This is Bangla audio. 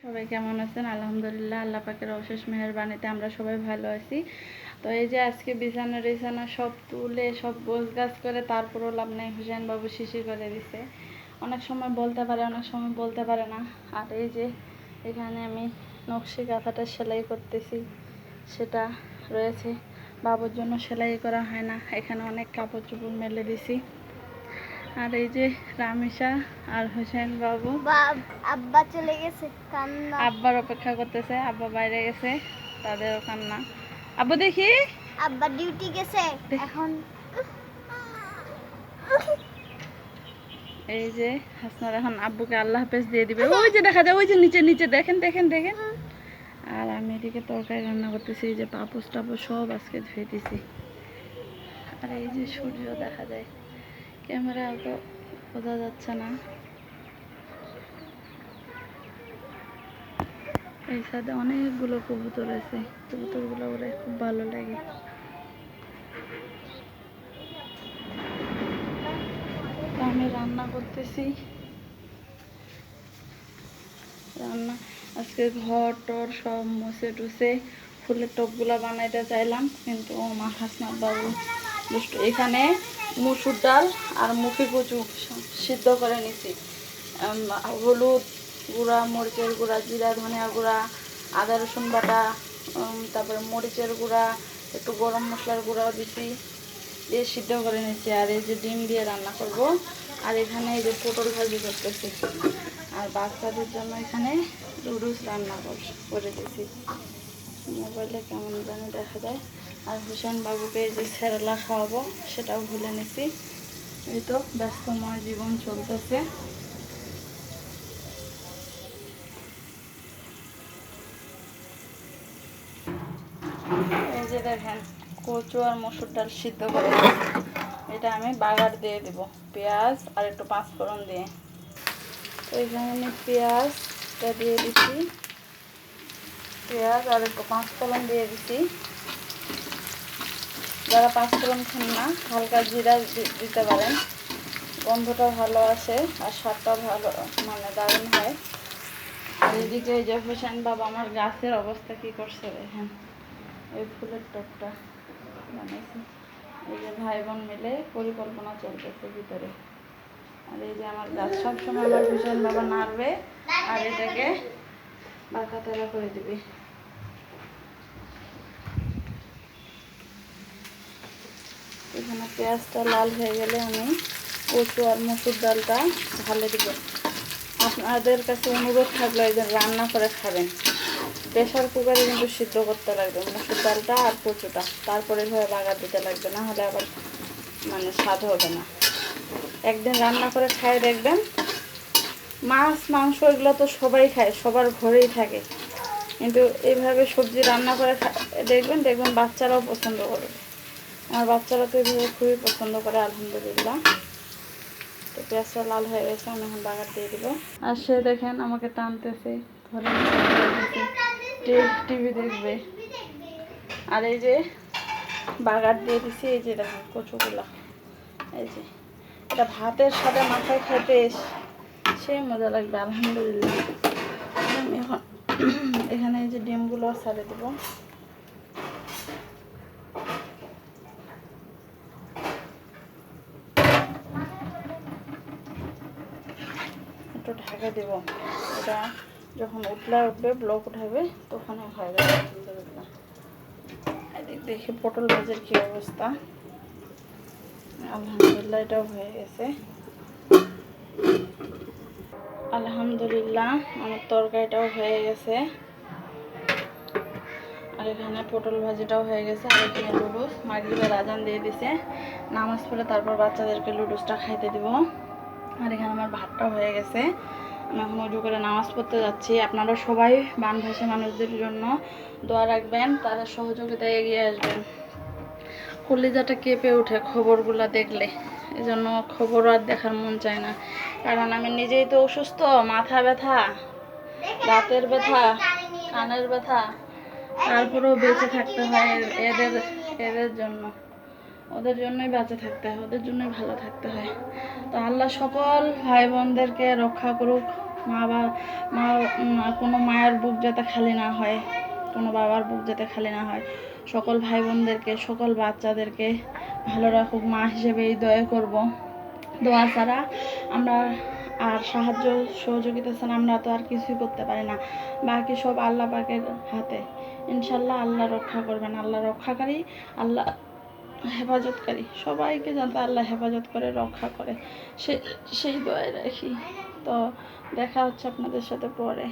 সবাই কেমন আছেন? আলহামদুলিল্লাহ, আল্লাহ পাকের অশেষ মেহেরবানিতে আমরা সবাই ভালো আছি। তো এই যে আজকে বিছানা সব তুলে সব গোছগাছ করে তারপরও লাভ নেই, হুসেন বাবু শিশির করে দিছে। অনেক সময় বলতে পারে, অনেক সময় বলতে পারে না। আর এই যে এখানে আমি নকশি কাঁথাটা সেলাই করতেছি, সেটা রয়েছে। বাবুর জন্য সেলাই করা হয় না, এখানে অনেক কাপড় চোপড় মেলে দিছি। আর এই যে রামিসা আর হোসেন বাবু, আব্বা চলে গেছে, কান্না। আব্বার অপেক্ষা করতেছে, আব্বা বাইরে গেছে, তাদেরও কান্না। আব্বু দেখি, আব্বা ডিউটি গেছে এখন। এই যে হাসনার এখন আব্বুকে আল্লাহ হাফেজ দিয়ে দিবে। ওই যে দেখা যায়, ওই যে নিচে নিচে দেখেন দেখেন দেখেন। আর আমি এদিকে তরকারি রান্না করতেছি, এই যে পাপোশ টাপোশ সব আজকে ধুয়ে দিছি। আর এই যে সূর্য দেখা যায়, ক্যামেরা অত বোঝা যাচ্ছে না। এই সাথে অনেকগুলো কবুতর আছে, কবুতরগুলো ওরে খুব ভালো লাগে। আমি রান্না করতেছি, রান্না আজকে ঘর টর সব মুছে টুছে ফুলের টবগুলো বানাইতে চাইলাম, কিন্তু আমার হাসনাত বাবু দুষ্টু। এখানে মুসুর ডাল আর মুখি কচু সিদ্ধ করে নিছি, হলুদ গুঁড়া, মরিচের গুঁড়া, জিরা ধনিয়া গুঁড়া, আদা রসুন বাটা, তারপরে মরিচের গুঁড়া, একটু গরম মশলার গুঁড়াও দিছি, দিয়ে সিদ্ধ করে নিচ্ছি। আর এই যে ডিম দিয়ে রান্না করব। আর এখানে এই যে পটল ভাজি করতেছি। আর বাচ্চাদের জন্য এখানে নুডলস রান্না করে দিয়েছি। মোবাইলে কেমন জানি দেখা যায়। আর হোসেন বাবুকে এই যে সেরেলা খাওয়াবো, সেটাও ভুলে নিছি। এই তো ব্যস্তময় জীবন চলতেছে। এই যে দেখেন কচু আর মসুর ডাল সিদ্ধ করে দিয়েছি। এটা আমি বাগার দিয়ে দিব পেঁয়াজ আর একটু পাঁচফোড়ন দিয়ে। তো এখানে আমি পেঁয়াজটা দিয়ে দিচ্ছি, পেঁয়াজ আর একটু পাঁচফোড়ন দিয়ে দিচ্ছি। যারা পাঁচফোড়ন খান না, হালকা জিরা দিতে পারেন, গন্ধটা ভালো আসে আর স্বাদটাও ভালো, মানে দারুণ হয়। আর এদিকে এই যে হোসেন বাবা আমার গাছের অবস্থা কি করছে দেখেন, এই ফুলের টবটা বানাইছি। এই যে ভাই বোন মিলে পরিকল্পনা চলতেছে ভিতরে। আর এই যে আমার গাছ সবসময় আমার হোসেন বাবা নাড়বে আর এটাকে বাঁকা তেরা করে দিবে। এখানে পেঁয়াজটা লাল হয়ে গেলে আমি কচু আর মসুর ডালটা ঢালে দিব। আপনাদের কাছে অনুরোধ থাকলো একজন রান্না করে খাবেন, প্রেশার কুকারে কিন্তু সিদ্ধ করতে লাগবে মসুর ডালটা আর কচুটা, তারপরে এভাবে বাগার দিতে লাগবে, না হলে আবার মানে স্বাদ হবে না। একদিন রান্না করে খায় দেখবেন। মাছ মাংস এগুলো তো সবাই খায়, সবার ঘরেই থাকে, কিন্তু এইভাবে সবজি রান্না করে দেখবেন দেখবেন বাচ্চারাও পছন্দ করবে। আমার বাচ্চারা তো এইভাবে খুবই পছন্দ করে, আলহামদুলিল্লাহ। তো পেঁয়াজটা লাল হয়ে গেছে, আমি এখন বাগার দিয়ে দিব। আর সে দেখেন আমাকে টানতেছে, ধরে টিভি দেখবে। আর এই যে বাগার দিয়ে দিছি, এই যে দেখেন কচুগুলা, এই যে এটা ভাতের সাথে মাথায় খেতে সেই মজা লাগবে, আলহামদুলিল্লাহ। আমি এখন এখানে এই যে ডিমগুলো ছাড়ে দেবো। একটু ঢাকা দেব, এটা যখন উঠবে ব্লক উঠাবে তখন হয়ে যাবে, আলহামদুলিল্লাহ। এদিক দেখি পটল ভাজির কী অবস্থা, আলহামদুলিল্লাহ এটাও হয়ে গেছে। আলহামদুলিল্লাহ আমার তরকারিটাও হয়ে গেছে। আর এখানে পটল ভাজিটাও হয়ে গেছে। আর এখানে লুডুস, মাগরিবের আজান দিয়ে দিছে, নামাজ পড়ে তারপর বাচ্চাদেরকে লুডুসটা খাইতে দিব। আর এখানে আমার ভাতটাও হয়ে গেছে, আমি এখন উজু করে নামাজ পড়তে যাচ্ছি। আপনারা সবাই বানভাসী মানুষদের জন্য দোয়া রাখবেন, তাদের সহযোগিতায় এগিয়ে আসবেন। কলিজাটা কেঁপে ওঠে খবরগুলো দেখলে, এজন্য খবর আর দেখার মন চায় না। কারণ আমি নিজেই তো অসুস্থ, মাথা ব্যথা, দাঁতের ব্যথা, কানের ব্যথা, তারপরেও বেঁচে থাকতে হয় এদের জন্য, ওদের জন্যই বেঁচে থাকতে হয়, ওদের জন্যই ভালো থাকতে হয়। তো আল্লাহ সকল ভাই বোনদেরকে রক্ষা করুক, মা কোনো মায়ের বুক যাতে খালি না হয়, কোনো বাবার বুক যাতে খালি না হয়। সকল ভাই বোনদেরকে, সকল বাচ্চাদেরকে ভালো রাখুক, মা হিসেবে এই দয়া করব। দোয়া ছাড়া আমরা আর সাহায্য সহযোগিতা ছাড়া আমরা তো আর কিছুই করতে পারি না। বাকি সব আল্লাহ পাকের হাতে। ইনশাল্লাহ আল্লাহ রক্ষা করবেন, আল্লাহ রক্ষাকারী, আল্লাহ হেফাজতকারী। সবাইকে যাতে আল্লাহ হেফাজত করে, রক্ষা করে, সেই দোয়াই রাখি। তো দেখা হচ্ছে আপনাদের সাথে পরে।